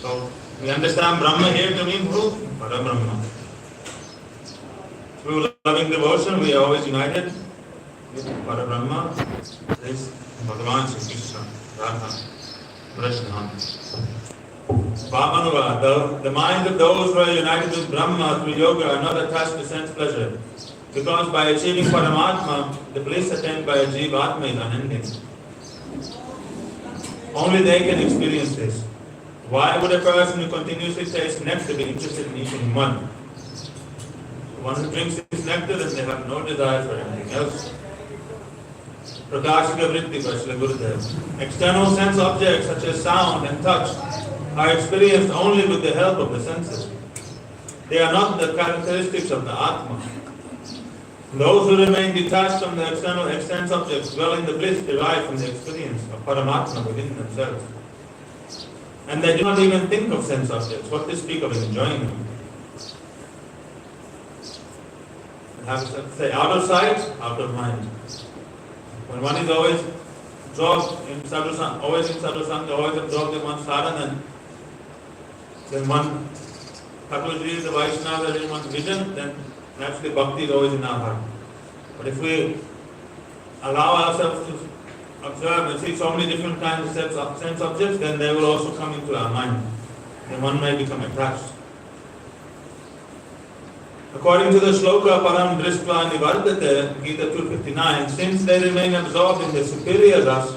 So we understand Brahma here to mean who? Parabrahma. Through loving devotion, we are always united with Parabrahma, this Bhagavan Sri Krishna, Radha, Krishna. Bhavanuga, the minds of those who are united with Brahma through yoga are not attached to sense pleasure, because by achieving Paramatma, the bliss attained by a Jivatma is unending. Only they can experience this. Why would a person who continuously tastes nectar be interested in eating mud? One who drinks this nectar, then they have no desire for anything else. Prakashika Vritti by Srila Gurudev. External sense objects such as sound and touch are experienced only with the help of the senses. They are not the characteristics of the Atma. Those who remain detached from the external sense objects dwell in the bliss derived from the experience of Paramatma within themselves. And they do not even think of sense objects, what to speak of enjoying them. Have to say, out of sight, out of mind. When one is always absorbed in sadhusanga, always absorbed in one sadhana, then one Thakurji, the Vaishnava, is in one's vision, then naturally bhakti is always in our heart. But if we allow ourselves to observe and see so many different kinds of sense objects, then they will also come into our mind. Then one may become attached. According to the shloka Param Dristva Nivardate, Gita 259, since they remain absorbed in the superior ras,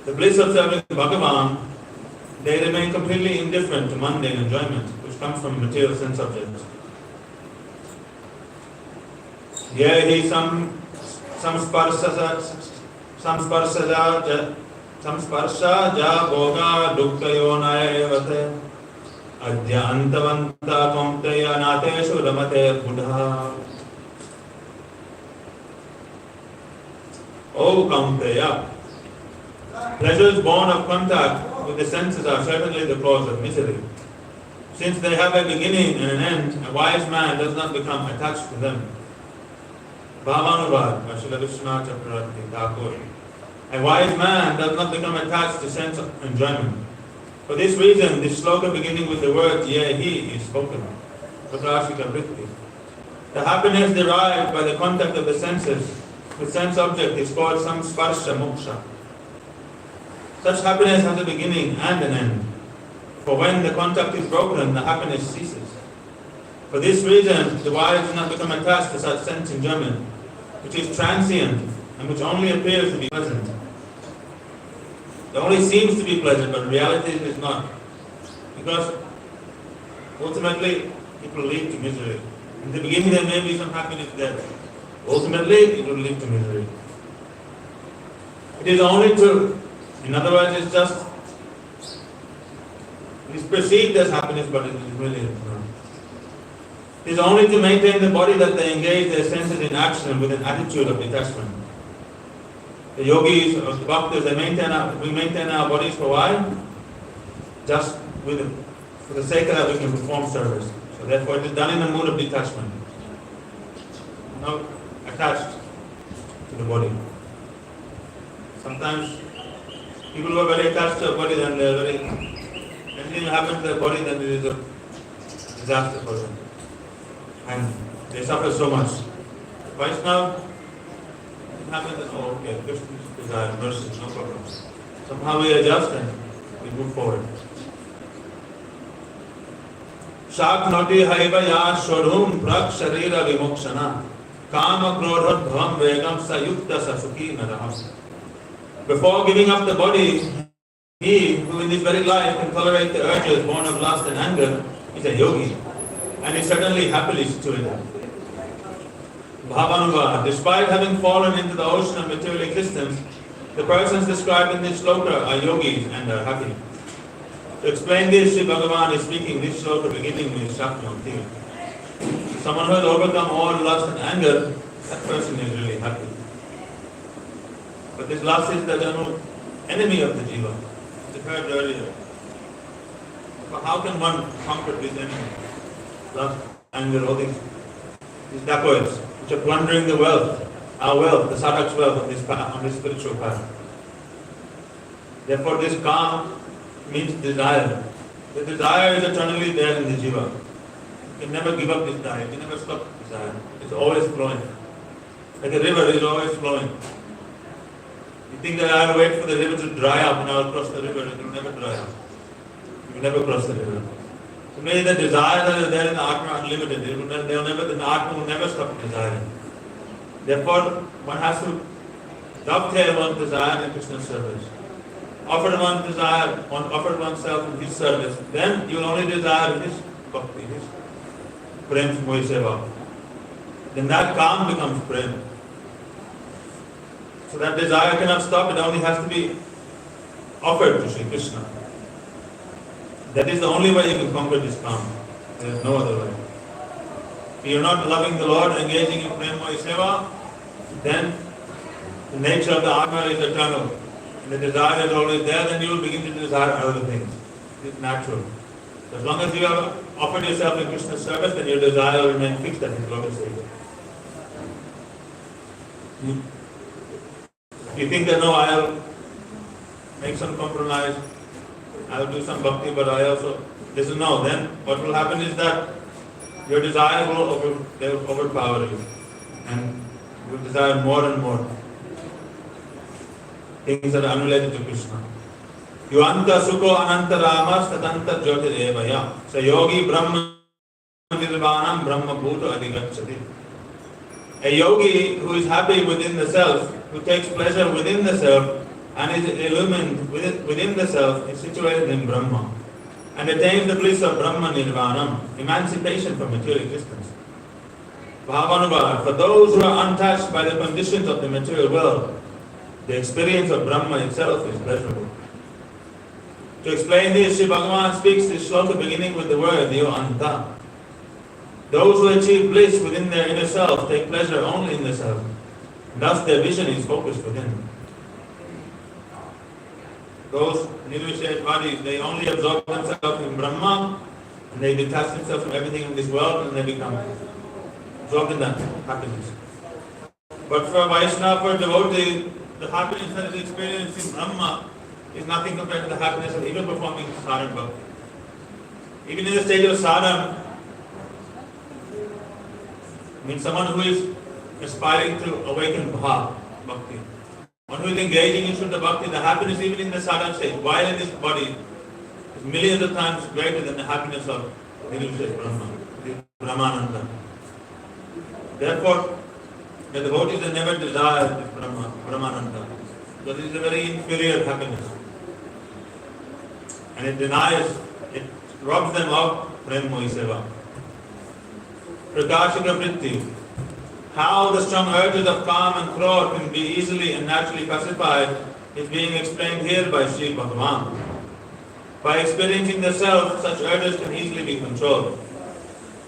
the bliss of serving Bhagavan, they remain completely indifferent to mundane enjoyment, which comes from material sense objects. Yehi samsparsha ja bhoga dukkayona evate adya antavanta kamteya nateshu ramate buddha. O kamteya, pleasures born of contact with the senses are certainly the cause of misery. Since they have a beginning and an end, a wise man does not become attached to them. Bhavanuvad, Srila Vishnu Chakravarti Thakur. A wise man does not become attached to sense of enjoyment. For this reason, this sloka beginning with the word Yehi is spoken. Prakashika Vritti. The happiness derived by the contact of the senses with sense object is called samsparsha moksha. Such happiness has a beginning and an end. For when the contact is broken, the happiness ceases. For this reason, the wise do not become attached to such sense enjoyment, which is transient and which only appears to be pleasant. It only seems to be pleasant, but in reality it is not. Because ultimately it will lead to misery. In the beginning there may be some happiness there. Ultimately it will lead to misery. It is only to, in other words, it is perceived as happiness, but it is really not. It is only to maintain the body that they engage their senses in action with an attitude of detachment. The yogis or the bhaktas, we maintain our bodies for why? Just for the sake of that we can perform service. So therefore it is done in a mood of detachment. Not attached to the body. Sometimes people who are very attached to their body, then they are anything happens to their body, then it is a disaster for them. And they suffer so much. Vaishnava, it happens that, oh okay, Krishna's desire, mercy, no problem. Somehow we adjust and we move forward. Shaknoti haivaya shodhum prak sharira vimokshana kama krodha bhavam vegam sayukta sasukhi naraham. Before giving up the body, he who in this very life can tolerate the urges born of lust and anger is a yogi, and is certainly happily situated. Bhavanuga, despite having fallen into the ocean of material existence, the persons described in this shloka are yogis and are happy. To explain this, Sri Bhagavan is speaking this shloka beginning with Shaknoti. Someone who has overcome all lust and anger, that person is really happy. But this lust is the general enemy of the jiva. As I heard earlier. But how can one conquer this enemy? Lust, anger, all these dacoits, which are plundering the wealth, our wealth, the sadhak's wealth on this path, on this spiritual path. Therefore this calm means desire. The desire is eternally there in the jiva. You can never give up desire. You can never stop desire. It's always flowing. Like a river is always flowing. You think that I'll wait for the river to dry up and I'll cross the river. It will never dry up. You will never cross the river. So maybe the desires that are there in the Atma are unlimited. The Atma will never stop desiring. Therefore, one has to dovetail one's desire in Krishna's service. Offer oneself in His service. Then you will only desire His Bhakti, His Prem Mohi Seva. Then that calm becomes Prem. So that desire cannot stop, it only has to be offered to Sri Krishna. That is the only way you can conquer this calm. There is no other way. If you are not loving the Lord, engaging in Prem Mohi Seva, then the nature of the Atma is eternal. And the desire is always there, then you will begin to desire other things. It's natural. So as long as you have offered yourself in Krishna's service, then your desire will remain fixed at His lotus feet. If you think that no, I'll make some compromise, I'll do some bhakti, but I also listen, no, then what will happen is that your desire will overpower you. And you will desire more and more things that are unrelated to Krishna. Yuanta sukho ananta rama statanta jyotirevaya sayogi brahma nirvanam brahma bhuta adhigacchati. A yogi who is happy within the self, who takes pleasure within the self and is illumined within the self, is situated in Brahma and attains the bliss of Brahma Nirvanam, emancipation from material existence. Bhavanubhava, for those who are untouched by the conditions of the material world, the experience of Brahma itself is pleasurable. To explain this, Sri Bhagavan speaks this shloka beginning with the word Yo Anta. Those who achieve bliss within their inner self take pleasure only in the self. Thus their vision is focused within. Those Nirvisheshvaris, they only absorb themselves in Brahma and they detach themselves from everything in this world and they become absorbed in that happiness. But for a Vaishnava, for a devotee, the happiness that is experienced in Brahma is nothing compared to the happiness of even performing sadhana bhakti. Even in the stage of sadhana, someone who is aspiring to awaken bhakti, one who is engaging in Shuddha Bhakti, the happiness even in the sadhana stage, while in this body, is millions of times greater than the happiness of Nirvishesh Brahma, Brahmananda. It the devotees they never desire this Brahmananda, because it is a very inferior happiness. And it robs them of Prem Mohi Seva. Prakashika Vritti. How the strong urges of calm and krodh can be easily and naturally pacified is being explained here by Sri Bhagavan. By experiencing the self, such urges can easily be controlled.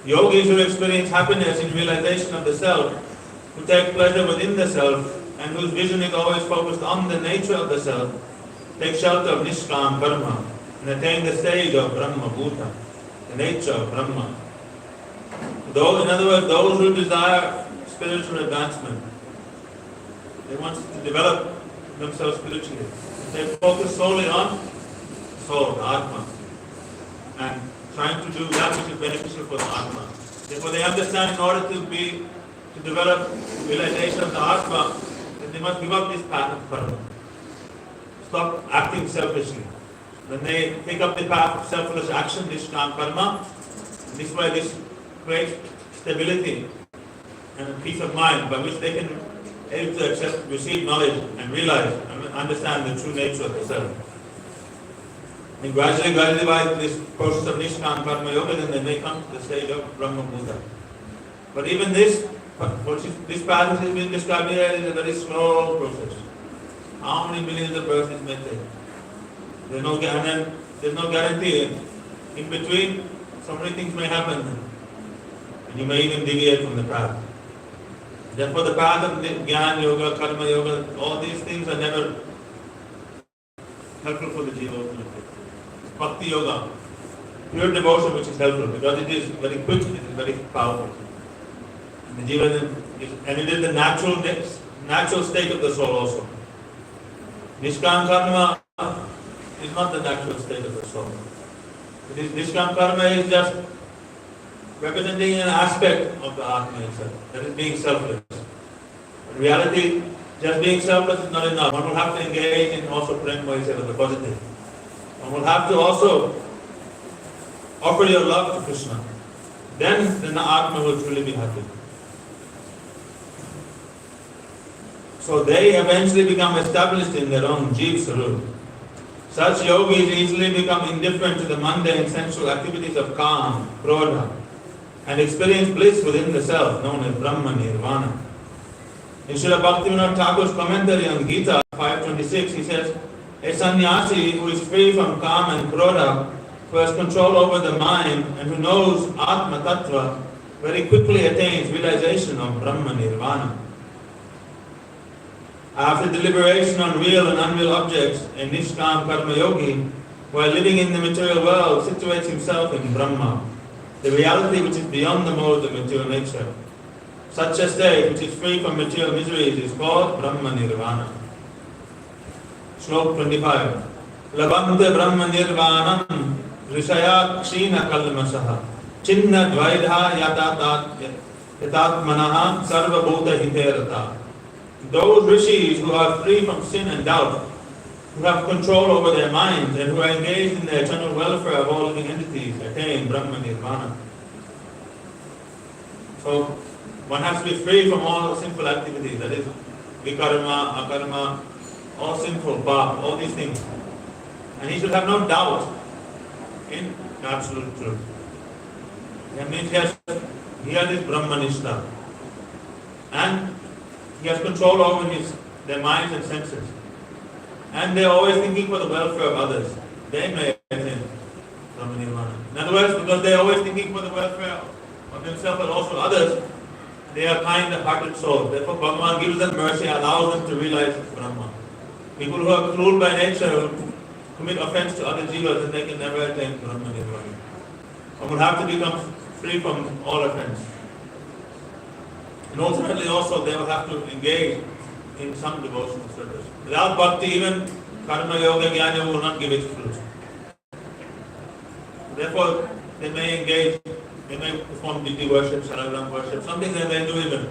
Yogis who experience happiness in realization of the self, who take pleasure within the self, and whose vision is always focused on the nature of the self, take shelter of Nishkam Karma and attain the stage of Brahma Bhuta, the nature of Brahma. In other words, those who desire spiritual advancement, they want to develop themselves spiritually. They focus solely on soul, the Atma, and trying to do that which is beneficial for the Atma. Therefore, they understand in order to develop realization of the Atma, that they must give up this path of karma. Stop acting selfishly. When they take up the path of selfless action, this karma, this way this creates stability and peace of mind by which they can able to receive knowledge and realize and understand the true nature of the self. And gradually by this process of Nishkam Karma Yoga, then they may come to the stage of Brahma Bhuta. But even this path which has been described here is a very slow process. How many millions of births it may take? There's no guarantee. In between, so many things may happen. And you may even deviate from the path. Therefore, the path of Jnana Yoga, Karma Yoga, all these things are never helpful for the jiva. Bhakti Yoga, pure devotion which is helpful because it is very quick, it is very powerful. And the jiva and it is the natural state of the soul also. Nishkam Karma is not the natural state of the soul. This Nishkam karma is just representing an aspect of the Atma itself, that is being selfless. In reality, just being selfless is not enough. One will have to engage in also prema, the positive. One will have to also offer your love to Krishna. Then the Atma will truly be happy. So they eventually become established in their own Jeev Sarup. Such yogis easily become indifferent to the mundane sensual activities of Kam, Krodha, and experience bliss within the self, known as Brahma Nirvana. In Srila Bhaktivinoda Thakur's commentary on Gita 5.26, he says, a sannyasi who is free from Kam and Krodha, who has control over the mind and who knows Atma Tattva, very quickly attains realization of Brahma Nirvana. After deliberation on real and unreal objects, a Nishkam Karma Yogi, while living in the material world, situates himself in Brahma, the reality which is beyond the modes of material nature. Such a state, which is free from material miseries, is called Brahma Nirvana. Slok 25. Labante Brahma Nirvanam Rishayat Kshina Kalmasaha Chinna Dvaidha Yatatmanaha Sarva Bhuta Hiterata. Those rishis who are free from sin and doubt, who have control over their minds and who are engaged in the eternal welfare of all living entities, attain Brahma Nirvana. So, one has to be free from all sinful activities, that is, vikarma, akarma, all sinful, bhak, all these things. And he should have no doubt in absolute truth. That means he has this Brahmanishta. And he has control over their minds and senses. And they are always thinking for the welfare of others. They may attain Brahma Nirvana. In other words, because they are always thinking for the welfare of themselves and also others, they are kind-hearted souls. Therefore, Bhagavan gives them mercy, allows them to realize Brahma. People who are cruel by nature, who commit offense to other jivas, and they can never attain Brahma Nirvana. One will have to become free from all offense. And ultimately also they will have to engage in some devotional service. Without bhakti, even karma yoga, jnana will not give its fruit. Therefore, they may engage, they may perform deity worship, Saragram worship, something they may do even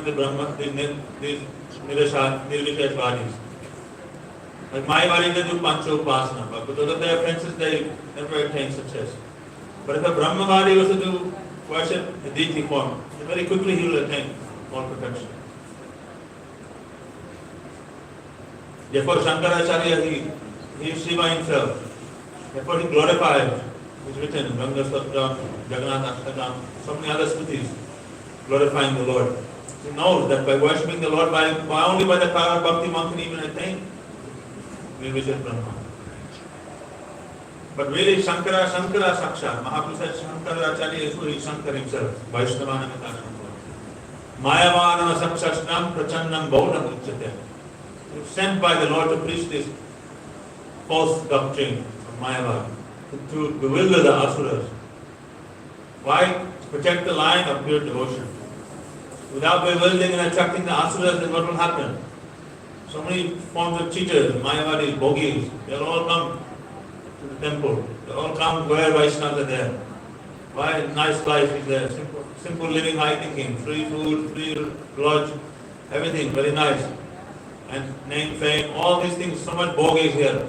the Brahma, these Nirvisheshvadis. Like Mayavadis, they do Pancha Upasana, but because of their offenses, they never attain success. But if a Brahmavadi was to do worship in deity form, very quickly he will attain all perfection. Therefore, Shankaracharya, he is Shiva himself. Therefore, he glorifies, it is written in Ganga Satra, Jagannath Ashtakam, so many other srutis, glorifying the Lord. He knows that by worshipping the Lord, by only by the power of bhakti, one can even attain Nirvishesha Brahma. But really, Shankara Saksha, Mahaprabhu said Shankaracharya is who is Shankar himself, Vaishnavanamita Shankara. Mayavanam Sakshashnam Prachandam Bauddha Uchate. He was sent by the Lord to preach this false doctrine of Mayavad, to bewilder the asuras. Why? To protect the line of pure devotion. Without bewildering and attracting the asuras, then what will happen? So many forms of cheaters, Mayavadis, Bhogis, they'll all come to the temple. They all come where Vaishnavas are there. Why? Nice life is there. Simple living, high thinking, free food, free lodge, everything very nice. And name, fame, all these things, so much bhog is here.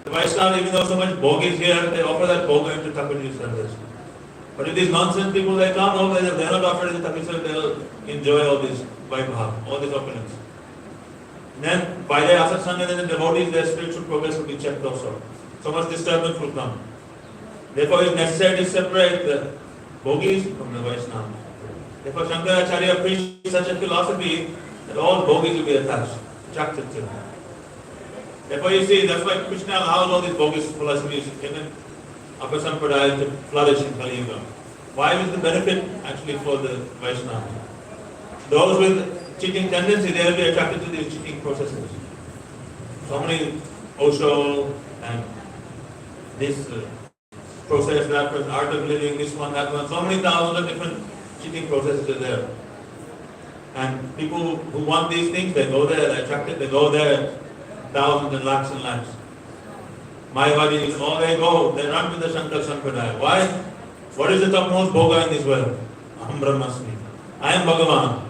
The Vaishnavas, even though so much bhog is here, they offer that bhog into Thakurji's service. But if these nonsense people, they come over, they are not offered in the Thakur service, they will enjoy all this vaibhav, all this opulence. Then by their asasanga, then the devotees, their spiritual progress will be checked also. So much disturbance will come. Therefore, it is necessary to separate the bhogis from the Vaishnavas. Therefore, Shankaracharya preached such a philosophy that all bhogis will be attached, attracted to. Therefore, you see, that's why Krishna allows all these bhogis philosophies, even Upper Sampradaya, to flourish in Kali Yuga. Why is the benefit actually for the Vaishnavas? Those with cheating tendency, they will be attracted to these cheating processes. So many Osho and this process, that process, art of living, this one, that one, so many thousands of different cheating processes are there. And people who want these things, they go there, they're attracted, they go there, thousands and lakhs and lakhs. Mayavadis, all they go, they run with the Shankar Sampradaya. Why? What is the topmost bhoga in this world? Aham Brahmasmi. I am Bhagavan.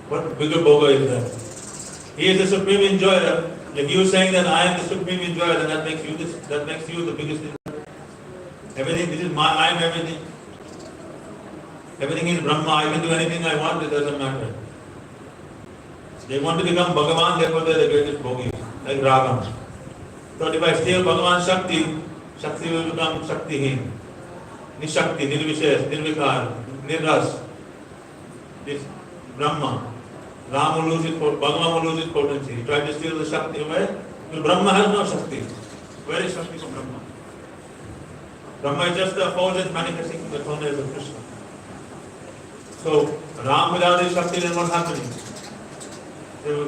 What bigger bhoga is that? He is the supreme enjoyer. If you are saying that I am the supreme enjoyer, then that makes you the biggest enjoyer. Everything, this is I am everything. Everything is Brahma. I can do anything I want, it doesn't matter. They want to become Bhagavan, therefore they are the greatest bhogis, like Ragam. So if I steal Bhagavan's Shakti, Shakti will become Shaktihin. Nishakti, Nirvishesh, Nirvikar, Nirras. This Brahma. Ram will lose his, Bhagavan will lose his potency. He tried to steal the Shakti away. Well, Brahma has no Shakti. Where is Shakti from Brahma? Brahma is just the effulgence manifesting the toenails of Krishna. So, Ram without his Shakti, then what's happening?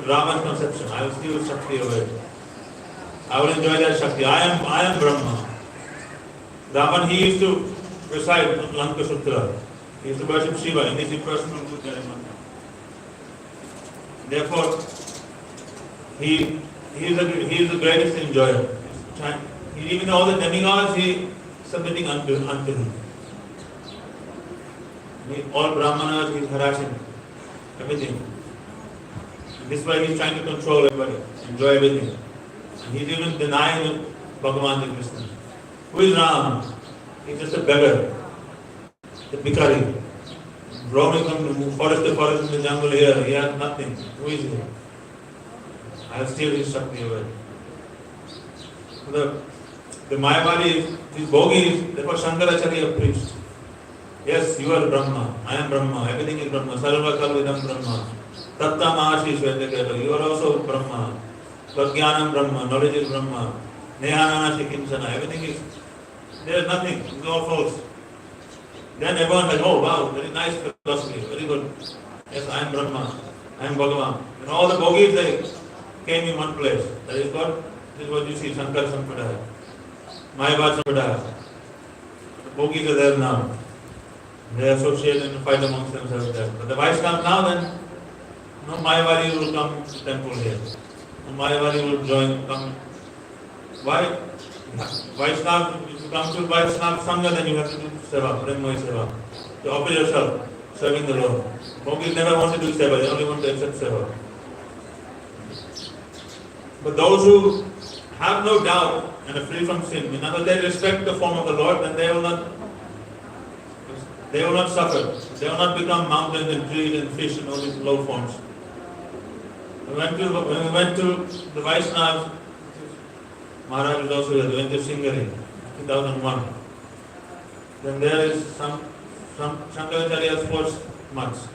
Rama's conception. I will steal Shakti away. I will enjoy that Shakti. I am Brahma. Ravan, he used to recite Lanka Sutra. He used to worship Shiva in his impersonal good Jayamantra. Therefore, he is the greatest enjoyer. Even all the demigods, he is submitting unto him. All Brahmanas, he is harassing everything. This is why he is trying to control everybody, enjoy everything. And he is even denying Bhagavan's existence. Who is Ram? He is just a beggar, the bhikkhari, roaming from forest to forest in the jungle here. He has nothing. Who is he? I will steal his Shakti away. The Mayavadi, these bhogis, therefore Shankaracharya preached. Yes, you are Brahma. I am Brahma. Everything is Brahma. Sarva kalvidam Brahma. Tatta Mahashi Svetaketa. You are also Brahma. Prajnanam Brahma. Knowledge is Brahma. Nehanana Shikimsana. Everything is, there is nothing. It is all false. Then everyone said, oh wow, very nice philosophy. Very good. Yes, I am Brahma. I am Bhagavan. And all the bhogis, they came in one place. That is what, this is what you see, Shankar Sampradaya. Mayavad Sampradaya. The bhogis are there now. They associate and fight amongst themselves there. But the Vaishnavas now then, no Mayavadi will come to the temple here. No Mayavadi will come. Why? Vaishnava, if you come to Vaishnava Sangha, then you have to do Seva, Premmoy Seva. You offer yourself, serving the Lord. Bhogis never want to do Seva, they only want to accept Seva. But those who have no doubt and are free from sin, in other words, they respect the form of the Lord, then they will not suffer. They will not become mountains and trees and fish and all these low forms. When we went to the Vaishnavas, Maharaj was also there. We went to Giridhari, 2001. Then there is some Shankaracharya's 4 months.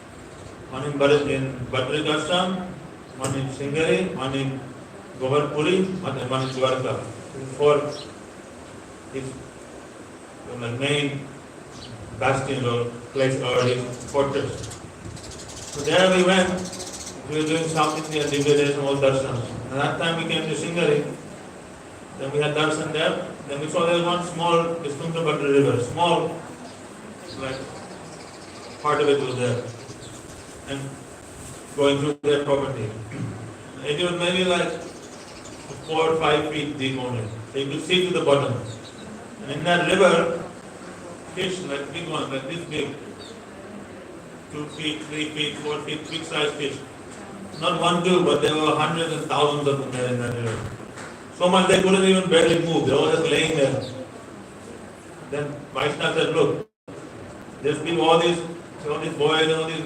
One in Badrik Ashram, one in Giridhari, one in Govardhapuri, and one in Dwarka. 4 is the main bastion or place or his fortress. So there we went. We were doing South India, Divya and all darshans. And that time we came to Giridhari. Then we had darshan there. Then we saw there was one small Vishnutabhadra river, small, like part of it was there, and going through their property. It was maybe like 4 or 5 feet deep only, so you could see to the bottom. And in that river, fish like big ones, like this big, 2 feet, 3 feet, 4 feet, big size fish. Not 1, 2, but there were hundreds and thousands of them there in that river. So much they couldn't even barely move. They were just laying there. Then Vaishnava said, look, there's been all these boys and all these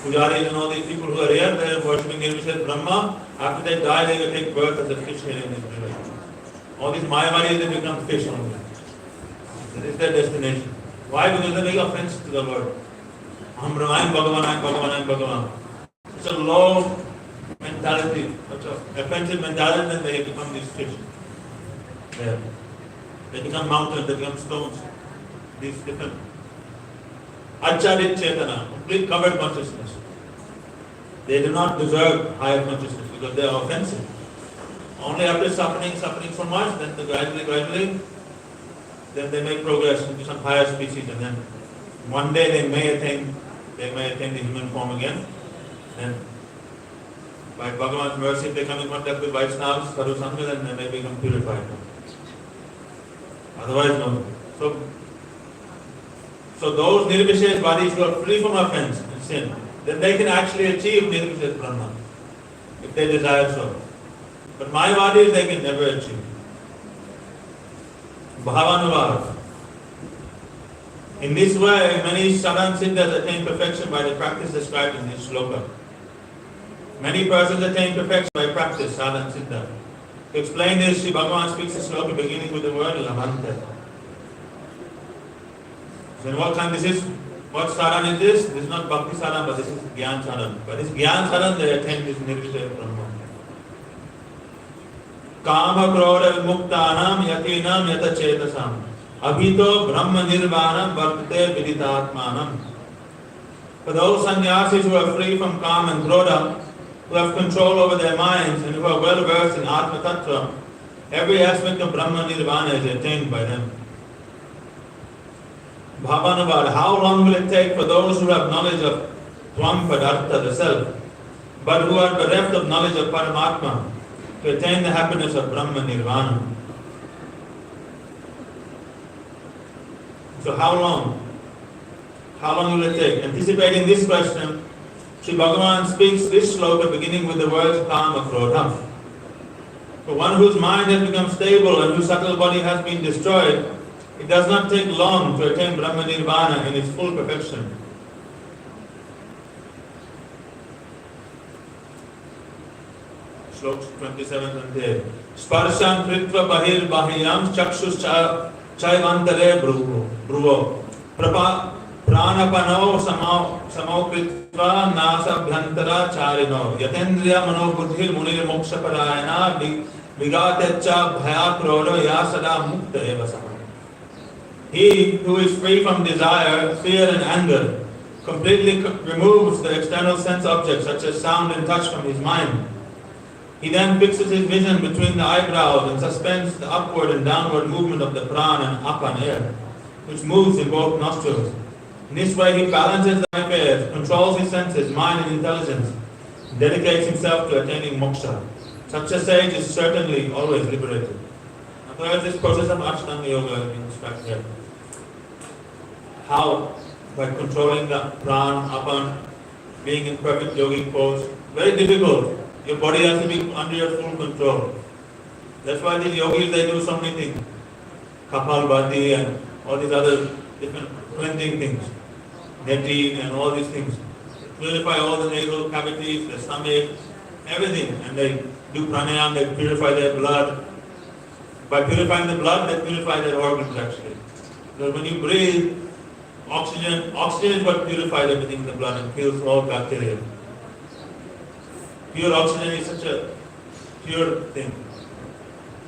pujaris and all these people who are here, they are worshipping Nirvishesh Brahma. After they die, they will take birth as a fish here in this river. All these Mayavadis, they become fish only. That is their destination. Why? Because they make offense to the Lord. I am Bhagavan, I am Bhagavan, I am Bhagavan. It's a low mentality, such an offensive mentality, then they become these fish. There. They become mountains, they become stones. These different Acharit Chetana, complete covered consciousness. They do not deserve higher consciousness because they are offensive. Only after suffering so much, then gradually, then they make progress into some higher species, and then one day they may attain the human form again. Then by Bhagavan's mercy, if they come in contact with Vaishnavas, Sadhu Sangha, then they become purified. Otherwise, no. So those nirvishesh bodies who are free from offense and sin, then they can actually achieve nirvishesh Brahman, if they desire so. But my bodies they can never achieve. Bhavanuvar. In this way, many sadhan siddhas attain perfection by the practice described in this shloka. Many persons attain perfection by practice, sadhan siddha. To explain this, Sri Bhagavan speaks a shloka beginning with the word lamante. So in what kind this is? What sadhan is this? This is not bhakti sadhan, but this is gyan sadhan. But this gyan sadhan, they attain this nirvishesh Brahman. Kama krodha muktanam yatinam yata chetasam abhito brahma nirvanam vartate viditatmanam. For those sannyasis who are free from kama and krodha, who have control over their minds and who are well versed in Atma Tattva, every aspect of Brahma Nirvana is attained by them. Bhavanavad, how long will it take for those who have knowledge of Tvam Padartha, the self, but who are bereft of knowledge of Paramatma, to attain the happiness of Brahma Nirvana? So how long? How long will it take? Anticipating this question, Sri Bhagavan speaks this shloka beginning with the words Kama Krodha. For one whose mind has become stable and whose subtle body has been destroyed, it does not take long to attain Brahma Nirvana in its full perfection. Shloka 27 and 28. Sparshan kritva bahir bahiyam chakshus chaivantare bruvo. Pranapano samau kritva nasa bhyantara charino. Yatendriya mano buddhir munir moksha parayana vigatecha bhaya krodo yasada mukta eva sama. He who is free from desire, fear and anger completely removes the external sense objects such as sound and touch from his mind. He then fixes his vision between the eyebrows and suspends the upward and downward movement of the prana and apan air, which moves in both nostrils. In this way he balances the affairs, controls his senses, mind and intelligence, and dedicates himself to attaining moksha. Such a sage is certainly always liberated. Otherwise, this process of Ashtanga Yoga is described here. How? By controlling the prana, apan, being in perfect yogic pose. Very difficult. Your body has to be under your full control. That's why these yogis, they do so many things. Kapalbhati and all these other different cleansing things. Neti and all these things. They purify all the nasal cavities, the stomach, everything. And they do pranayama, they purify their blood. By purifying the blood, they purify their organs actually. So when you breathe, oxygen is what purifies everything in the blood and kills all bacteria. Pure oxygen is such a pure thing.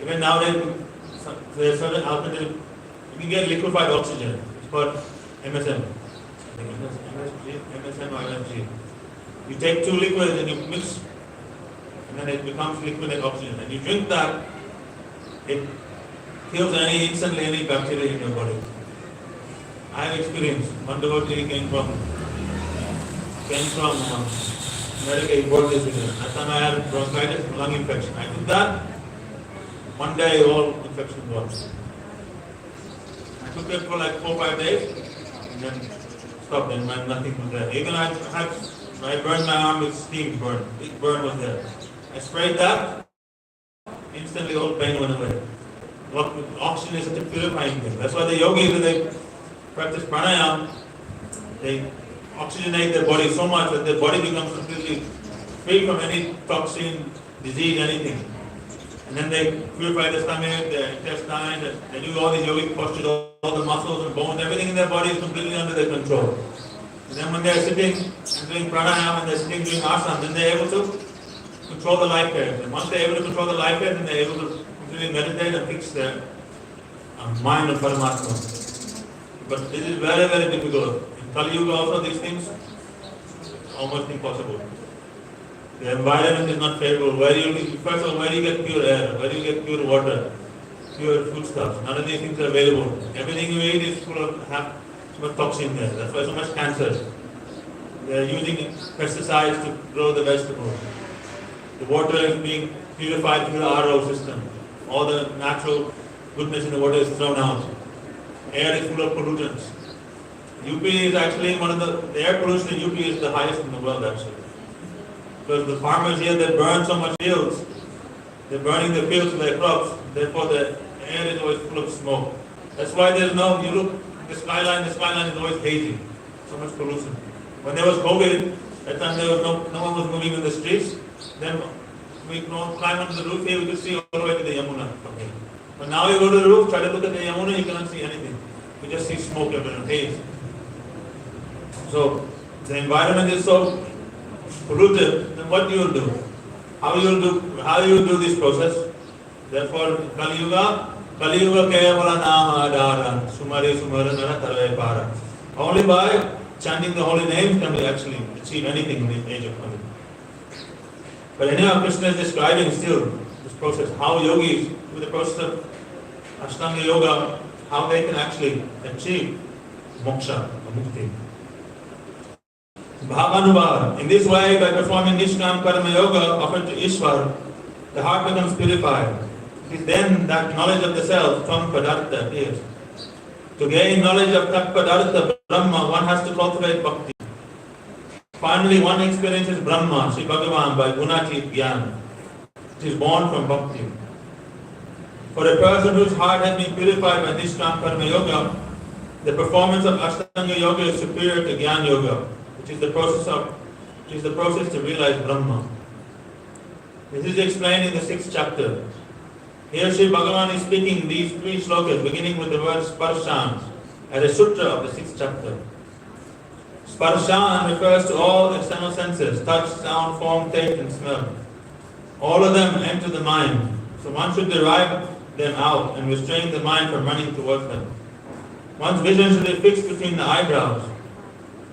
Even nowadays, there are certain alternatives. You can get liquefied oxygen. It's called MSM. MSM or LNG. You take two liquids and you mix, and then it becomes liquid like oxygen. And you drink that, it kills instantly any bacteria in your body. I have experienced. One devotee came from America, he brought this with him. At time I had bronchitis, lung infection. I took that. One day all infection was. I took it for like 4-5 days and then stopped and nothing was there. Even I burned my arm with steam burn. Big burn was there. I sprayed that, instantly all pain went away. Oxygen is such a purifying thing. That's why the yogis, when they practice pranayama, they oxygenate their body so much that their body becomes completely free from any toxin, disease, anything. And then they purify the stomach, the intestine, they do all these yogic postures, all the muscles and bones, everything in their body is completely under their control. And then when they are sitting and doing pranayama and they are sitting doing asana, then they are able to control the life hairs. And once they are able to control the life hairs, then they are able to completely meditate and fix their mind on Paramatma. But this is very, very difficult. In Kali Yuga also these things, almost impossible. The environment is not favorable. First of all, where do you get pure air? Where do you get pure water? Pure foodstuffs? None of these things are available. Everything you eat is full of so much toxin there. That's why so much cancer. They are using pesticides to grow the vegetables. The water is being purified through the RO system. All the natural goodness in the water is thrown out. Air is full of pollutants. UP is actually the air pollution in UP is the highest in the world actually. Because the farmers here, they burn so much fields. They're burning the fields for their crops. Therefore the air is always full of smoke. That's why you look, the skyline is always hazy. So much pollution. When there was COVID, that time there was no one was moving in the streets. Then we climb onto the roof here, we could see all the way to the Yamuna. Okay. But now you go to the roof, try to look at the Yamuna, you cannot see anything. You just see smoke everywhere, haze. So the environment is so polluted, then what you will do? How you will do this process? Therefore, Kali Yuga Kevala Nama Adara Sumari Sumaranara Tarve Para. Only by chanting the holy names can we actually achieve anything in the age of Kali. But anyhow, Krishna is describing still this process, how yogis, with the process of Ashtanga Yoga, how they can actually achieve moksha, or mukti. Bhavanubhava. In this way, by performing Nishkam Karma Yoga offered to Ishwar, the heart becomes purified. It is then that knowledge of the self, Tvam Padartha, appears. To gain knowledge of Tat Padartha, Brahma, one has to cultivate bhakti. Finally, one experiences Brahma, Sri Bhagavan, by Gunati Gyan. It is born from bhakti. For a person whose heart has been purified by Nishkam Karma Yoga, the performance of Ashtanga Yoga is superior to Gyan Yoga, which is the process to realize Brahma. This is explained in the 6th chapter. Here Sri Bhagavan is speaking these 3 slokas, beginning with the word Sparshan, as a sutra of the 6th chapter. Sparshan refers to all external senses, touch, sound, form, taste and smell. All of them enter the mind, so one should derive them out and restrain the mind from running towards them. One's vision should be fixed between the eyebrows.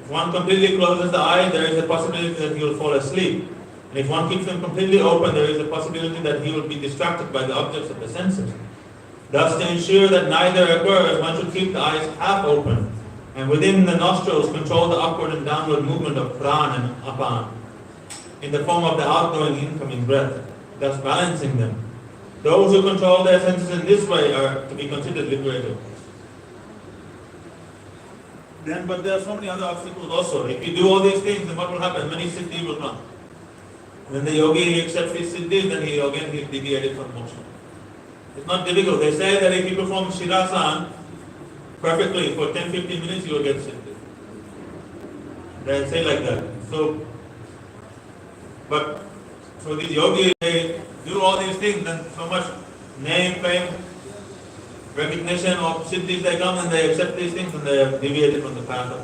If one completely closes the eye, there is a possibility that he will fall asleep. And if one keeps them completely open, there is a possibility that he will be distracted by the objects of the senses. Thus, to ensure that neither occurs, one should keep the eyes half open, and within the nostrils control the upward and downward movement of pran and apan, in the form of the outgoing and incoming breath, thus balancing them. Those who control their senses in this way are to be considered liberated. But there are so many other obstacles also. If you do all these things, then what will happen? Many siddhi will come. When the yogi accepts his siddhi, then he is deviated from moksha. It's not difficult. They say that if you perform Shirasan perfectly for 10-15 minutes, you will get siddhi. They say like that. So these yogis, they do all these things, then so much name, fame, recognition of siddhis they come and they accept these things and they are deviated from the path of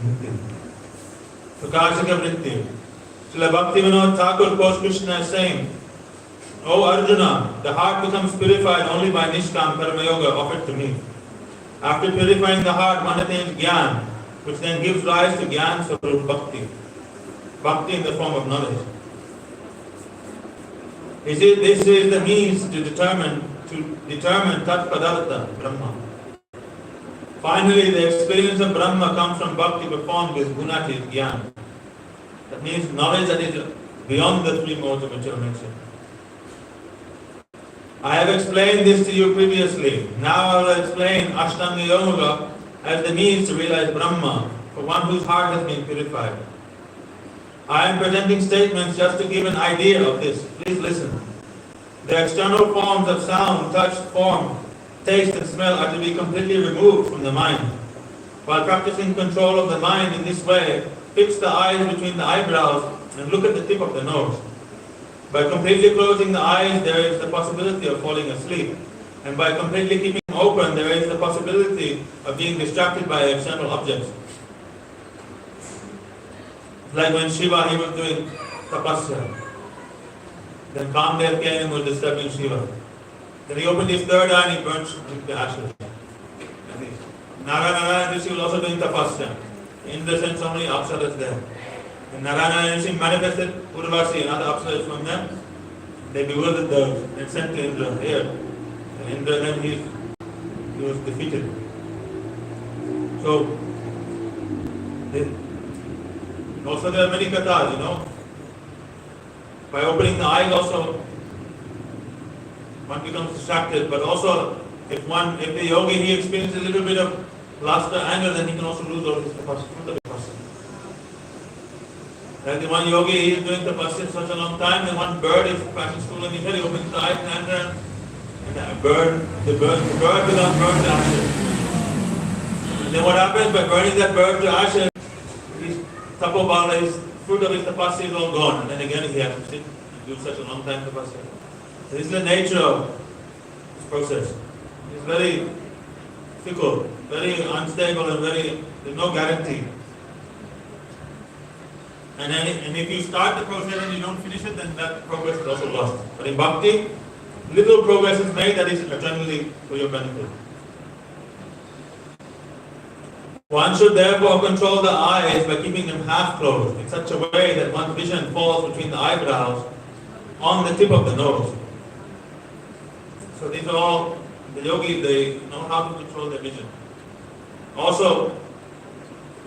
mukti. Prakashika Vritti. Srila Bhaktivinoda Thakur quotes Krishna as saying, O Arjuna, the heart becomes purified only by Nishkam Karma Yoga offered to me. After purifying the heart, one attains Gyan, which then gives rise to Gyan Swarup Bhakti. Bhakti in the form of knowledge. This is the means to determine Tat Padartha, Brahma. Finally, the experience of Brahma comes from Bhakti performed with Gunati Gyan. That means knowledge that is beyond the 3 modes of material nature. I have explained this to you previously. Now I will explain Ashtanga Yoga as the means to realize Brahma for one whose heart has been purified. I am presenting statements just to give an idea of this. Please listen. The external forms of sound, touch, form, taste and smell are to be completely removed from the mind. While practicing control of the mind in this way, fix the eyes between the eyebrows and look at the tip of the nose. By completely closing the eyes, there is the possibility of falling asleep. And by completely keeping them open, there is the possibility of being distracted by external objects. Like when Shiva, he was doing tapasya. Then Kamdev came and was disturbing Shiva. Then he opened his third eye and he burnt the ashes. Narayana Rishi was also doing tapasya. Indra sent so many apsaras there. And Narayana Rishi manifested Urvasi and other apsaras from them. They bewildered those and sent to Indra here. And Indra then he was defeated. So, also there are many kathas, By opening the eyes also, one becomes distracted, but also if the yogi he experiences a little bit of lust or anger, then he can also lose all his capacity. Like the one yogi, he is doing tapasya for such a long time, and one bird is passing through and he opens his eyes and the bird becomes burned to ashes. And then what happens? By burning that bird to ashes, his tapobala, his fruit of his tapasya is all gone. And then again he has to sit and do such a long time tapasya. This is the nature of this process. It's very fickle, very unstable, and there's no guarantee. And if you start the process and you don't finish it, then that progress is also lost. But in Bhakti, little progress is made that is eternally for your benefit. One should therefore control the eyes by keeping them half closed in such a way that one's vision falls between the eyebrows on the tip of the nose. So these are all, the yogis, they know how to control their vision. Also,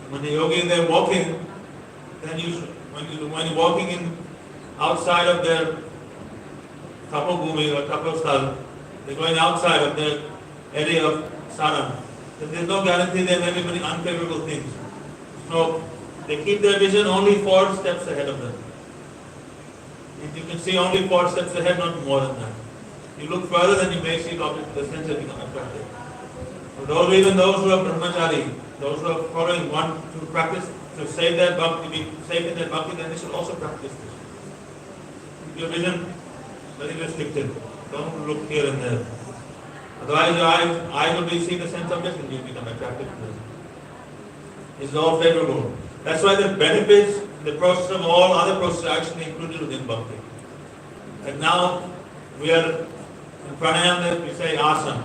when the yogis, they're walking, then when you're walking in outside of their tapobhumi or taposthal, they're going outside of their area of sadhana. Then there's no guarantee there may be many unfavorable things. So they keep their vision only 4 steps ahead of them. If you can see only 4 steps ahead, not more than that. You look further, then you may see objects of the sense become attractive. So even those who are brahmachari, those who are following one to practice, to save their bhakti, be safe in their bhakti, then they should also practice this. Keep your vision very restricted. Don't look here and there. Otherwise your eyes will be seeing the sense objects and you become attracted to them. It's all favorable. That's why the benefits, the process of all other processes are actually included within bhakti. And now we are in pranayama, we say asana.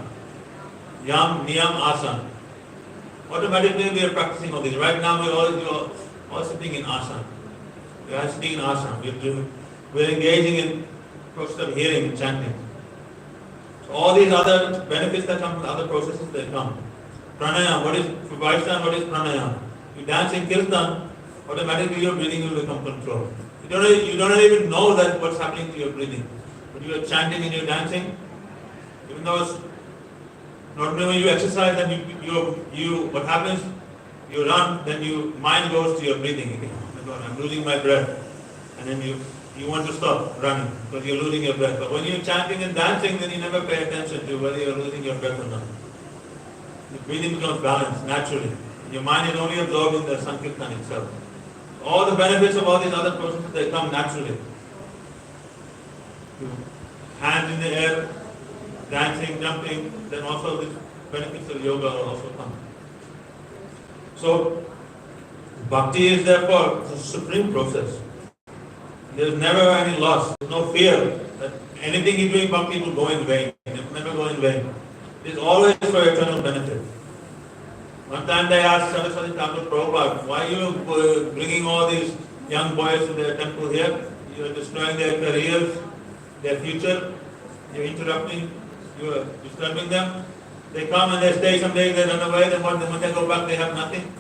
Yam, niyam, asana. Automatically we are practicing all these. Right now we are all sitting in asana. We are sitting in asana. We are engaging in process of hearing and chanting. So all these other benefits that come from other processes, they come. Pranayama, for Vaishnava, what is pranayama? You dance in kirtan, automatically your breathing will become controlled. You don't even know that what's happening to your breathing. But you are chanting and you are dancing, even though it's normally when you exercise, then you what happens? You run, then your mind goes to your breathing again. I'm losing my breath. And then you want to stop running because you're losing your breath. But when you're chanting and dancing, then you never pay attention to whether you're losing your breath or not. The breathing becomes balanced naturally. Your mind is only absorbed in the Sankirtan itself. All the benefits of all these other processes, they come naturally. Hands in the air, dancing, jumping, then also the benefits of yoga also come. So, bhakti is therefore a supreme process. There is never any loss, there is no fear that anything you do in bhakti will go in vain. It will never go in vain. It is always for eternal benefit. One time they asked Saraswati Thakur Prabhupada, why are you bringing all these young boys to their temple here? You are destroying their careers, their future, you are interrupting, you are disturbing them. They come and they stay some days, they run away, then when they go back they have nothing.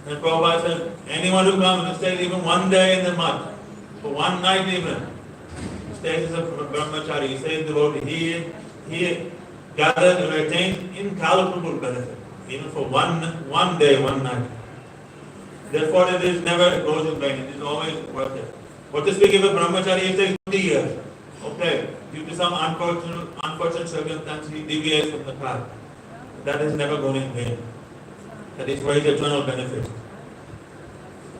And Prabhupada said, anyone who comes and stays even one day in the mud, for one night even, stays as a brahmachari, he stays devotee, he gathers and retains incalculable benefit, even for one day, one night. Therefore it is never goes in vain, it is always worth it. What to speak if a brahmachari stays 20 years? Okay, due to some unfortunate circumstance, he deviates from the path. That is never going in vain. That is for his eternal benefit.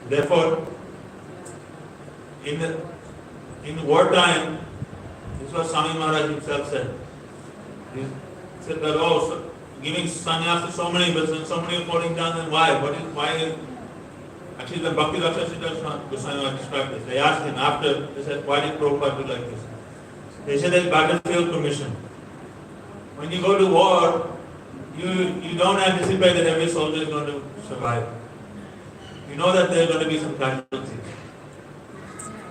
Therefore, in wartime, this was Swami Maharaj himself said. He said that giving sannyas to so many, but so many are falling down, then why? Actually, the Bhakti Rakshasita Goswami Maharaj described this. They asked him after, they said, why did Prabhupada do like this? They said there's battlefield permission. When you go to war, you don't anticipate that every soldier is going to survive. You know that there are going to be some casualties.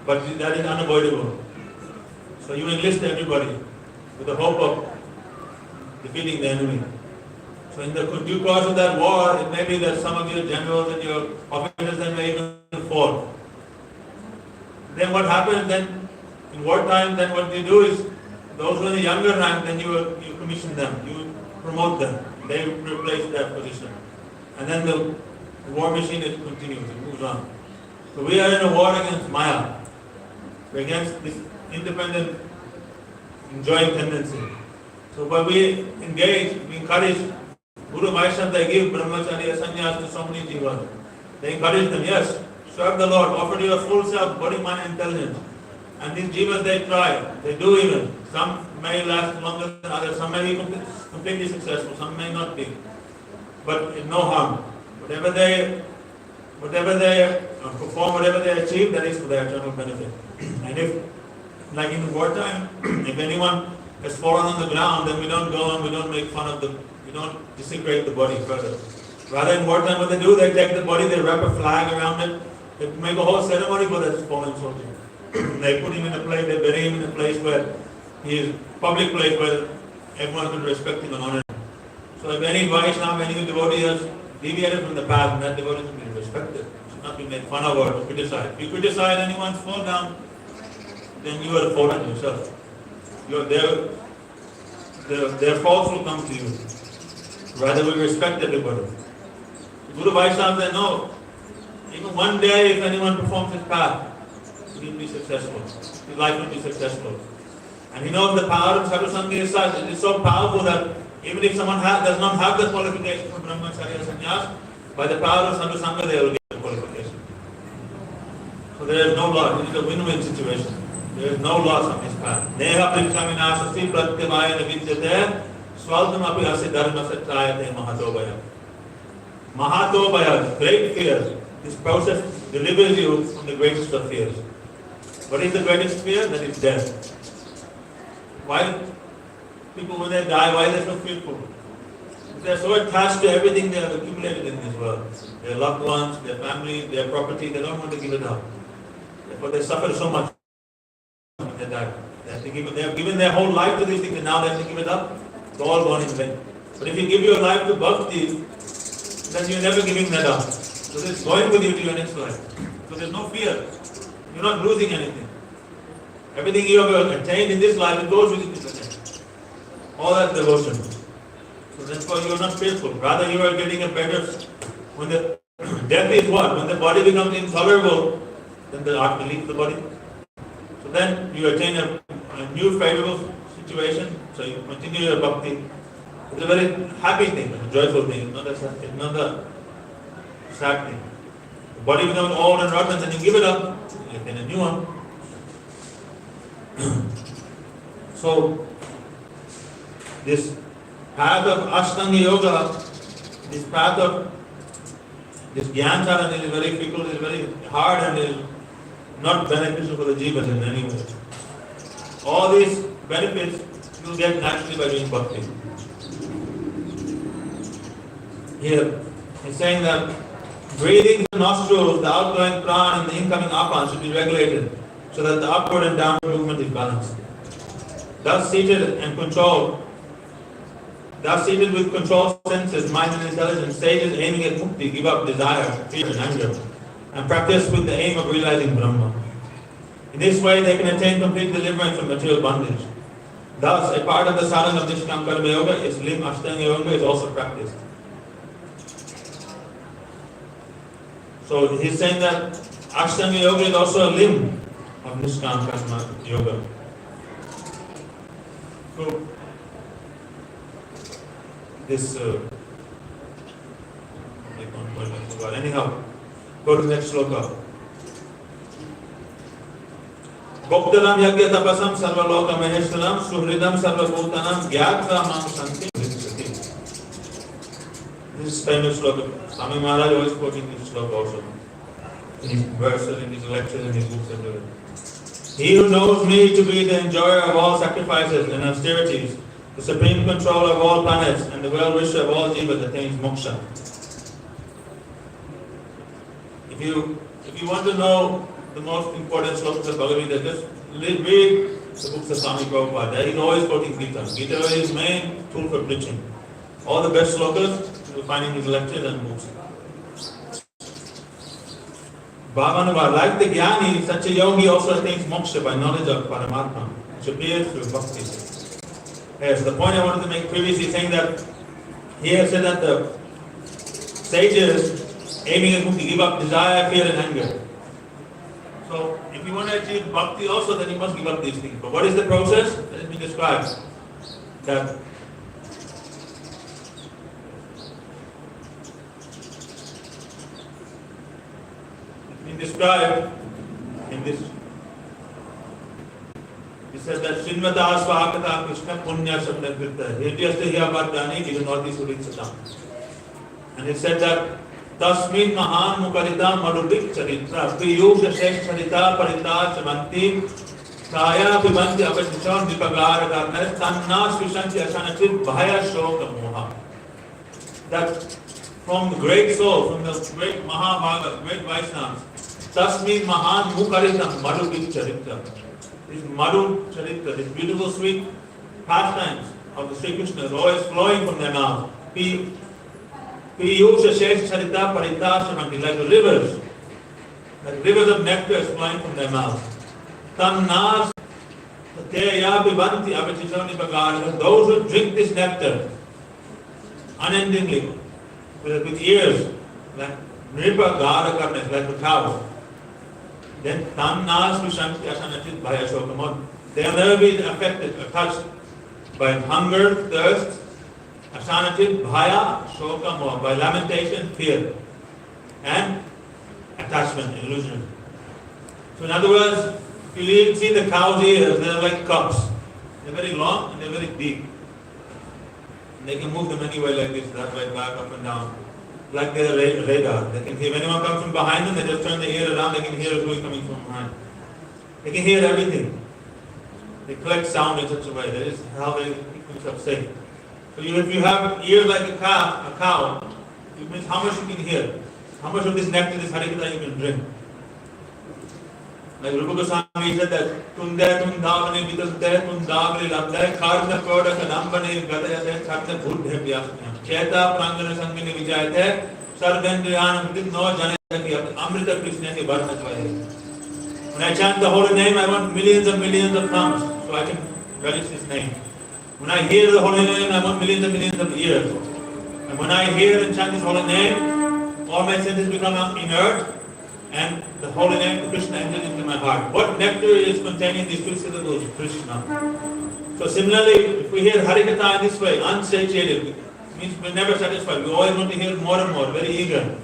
But that is unavoidable. So you enlist everybody with the hope of defeating the enemy. So in the due course of that war, it may be that some of your generals and your officers may even fall. Then what happens then? In wartime, then what you do is Those who are in the younger rank, then you commission them, you promote them, they replace that position. And then the war machine it continues, it moves on. So we are in a war against Maya. We're against this independent, enjoying tendency. So when we engage, we encourage Guru Vaishnava, they give brahmacharya, sannyas to so many jivas. They encourage them, yes, serve the Lord, offer to your full self, body, mind, and intelligence. And these jivas, they try, they do even. Some may last longer than others, some may be completely successful, some may not be. But no harm. Whatever they perform, whatever they achieve, that is for their eternal benefit. And if, like in wartime, if anyone has fallen on the ground, then we don't go and we don't make fun of them, we don't desecrate the body further. Rather in wartime, what they do, they take the body, they wrap a flag around it, they make a whole ceremony for that fallen soldier. They put him in a place, they bury him in a place where he is public place where everyone can respect him and honor him. So if any Vaishnava, any devotee has deviated from the path, that devotee should be respected. It should not be made fun of or criticized. If you criticize anyone's fall down, then you are fallen yourself. Their faults will come to you. Rather we respect everybody. Guru Vaishnava said, no, even one day if anyone performs his path, he will be successful. His life will be successful. And he knows the power of sadhusanga is such, it is so powerful that even if someone does not have the qualification for brahmacharya sannyas, by the power of sadhusanga they will get the qualification. So there is no loss. It is a win-win situation. There is no loss on this path. Neha prikhaminashasti pratyavaya navidyate swaltam api asya dharma satrayate mahatobhaya. Mahatobhaya, great fear. This process delivers you from the greatest of fears. What is the greatest fear? That is death. Why people when they die, why are they so fearful? They are so attached to everything they have accumulated in this world. Their loved ones, their family, their property, they don't want to give it up. Therefore they suffer so much when they die. They have given their whole life to these things and now they have to give it up. It's all gone in vain. But if you give your life to Bhakti, then you're never giving that up. So it's going with you to your next life. So there's no fear. You're not losing anything. Everything you have attained in this life, it goes with you to the next. All that devotion. So therefore you are not fearful. Rather you are getting a better... When the death is what? When the body becomes intolerable, then the heart will leave the body. So then you attain a new favorable situation. So you continue your bhakti. It's a very happy thing, a joyful thing. It's not a sad thing. The body becomes old and rotten, then you give it up, you attain a new one. So, this path of Ashtanga Yoga, this path of this Gyan Sadhana is very fickle, is very hard and is not beneficial for the jivas in any way. All these benefits you will get naturally by doing bhakti. Here, he's saying that breathing the nostrils, the outgoing prana and the incoming apan should be regulated so that the upward and downward movement is balanced. Thus seated with controlled senses, mind and intelligence, sages aiming at mukti give up desire, fear and anger and practice with the aim of realizing Brahma. In this way they can attain complete deliverance from material bondage. Thus, a part of the sadhana of Nishkam Karma Yoga is Lim Ashtanga Yoga is also practiced. So he's saying that Ashtanga Yoga is also a limb of Nishkam Karma Yoga. So this anyhow, go to the next sloka. Goptaram yagya tapasam sarvaloka maheshwaram suhridam sarvabhutanam gyatra mam shanti vichati. This is famous sloka. Swami Maharaj always quoting this sloka also. In his verses, in his lectures, in his books and everything. He who knows me to be the enjoyer of all sacrifices and austerities, the supreme controller of all planets, and the well-wisher of all jivas attains moksha. If you want to know the most important slokas of Bhagavad Gita, just read the books of Swami Prabhupada. He's always quoting Gita. Gita is his main tool for preaching. All the best slokas you will find in his lectures and books. Bhavanava, like the Jnani, such a yogi also attains moksha by knowledge of Paramatma, which appears through bhakti. Yes, the point I wanted to make previously, saying that he has said that the sages aiming at to give up desire, fear and anger. So if you want to achieve bhakti also, then you must give up these things. But what is the process? Let me describe. That described in this. He says that Srinvata Swakata Krishna Punya Sabdakrita. He just to hear about Dani, he will not be Surit. And he said that Tasmin Mahan Mukarita Marudik Charitra Priyusha Shesh Charita Parita Chamanti Kaya Bibanti Abhishon Dipagara Karna Tanna Svishanti Asanachit Bhaya Shoka Moha. That from the great soul, from the great Maharaj-Bhagavad, great Vaishnavas, Tasmin Mahan Mukarita Marudik Charitra. This Madhu Charitra, this beautiful sweet pastimes of the Sri Krishna is always flowing from their mouth. Piyusha Shesh Charita Parita Shamanti, like rivers of nectar is flowing from their mouth. Tannas Teya Bibanti Abhishoni Bhagavad, those who drink this nectar unendingly, with ears, like Nripa Gara Karna, like the cow. Then Tannas Vishanti Asanachit Bhaya Shokamon. They will never be affected or touched by hunger, thirst, Asanachit Bhaya Shokamon, by lamentation, fear, and attachment, illusion. So in other words, if you see the cow's ears, they are like cups. They are very long and they are very deep. And they can move them anywhere like this, that way, back, up and down. Like their radar. They can hear, if anyone comes from behind them, they just turn the ear around, they can hear who is coming from behind. They can hear everything. They collect sound in such a way. That is how they keep themselves safe. So if you have ears like a cow, it means how much you can hear. How much of this nectar, this harikatha you can drink. Like Rupa Goswami said that Tunde Tundavane Vidante Tundavane Labdai Karna Koda Kadambane Gadayate Satya Buddha Vyasnya Cheta Prangana Sangini Vijayate Sarvendriyanam Vidit No Janayaki Amrita Krishna Ki Bharatavaya. When I chant the holy name, I want millions of tongues so I can relish his name. When I hear the holy name, I want millions of ears. And when I hear and chant his holy name, all my senses become inert. And the holy name of Krishna enters into my heart. What nectar is contained in these two syllables? Krishna. So similarly, if we hear Harikatha in this way, unsatiated, means we're never satisfied. We always want to hear more and more, very eager.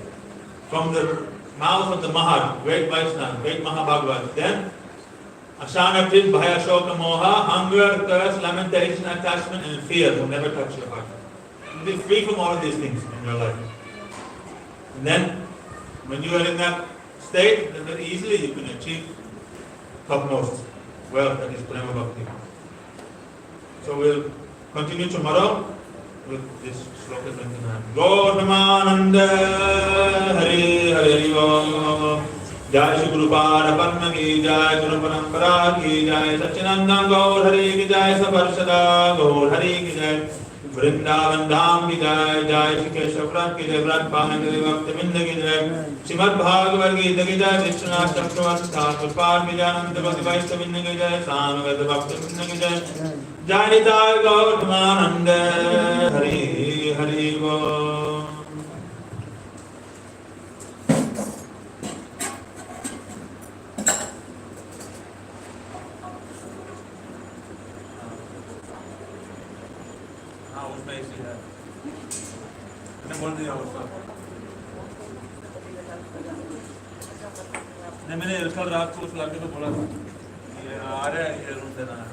From the mouth of the Maharaj, great Vaishnava, great Maharaj-Bhagavad. Then, Asanatit, Bhaya, Shoka, Moha, hunger, thirst, lamentation, attachment, and fear will never touch your heart. You'll be free from all of these things in your life. And then, when you are in that state, then very easily you can achieve topmost wealth, that is Prema Bhakti. So we'll continue tomorrow with this sloka 29. Gauramananda Hari Hari Om Jai Shri Guru Pada Padma Ki Jai Guru Parampara Ki Jai Satchinandan Gaur Hari Ki Jai Saparshada Gaur Hari Ki Jai Vrindavan Dham Ki Jai Jai Shri Keshav Ki Jai Vrat Pahana Ki Jai Bhakti Vinda Ki Jai Srimad Bhagavad Gita Ki Jai Vishwanath Chakravarti Purpar Ki Jai Nanda Bhakti Vaishya Vinda Ki Jai Samagata Bhakti Vinda Ki Jai Jai Nitai Gauramananda Hari Hari Om. मैंने कल रात को उस लड़के को बोला था ये आ रहा है ये रूम देना है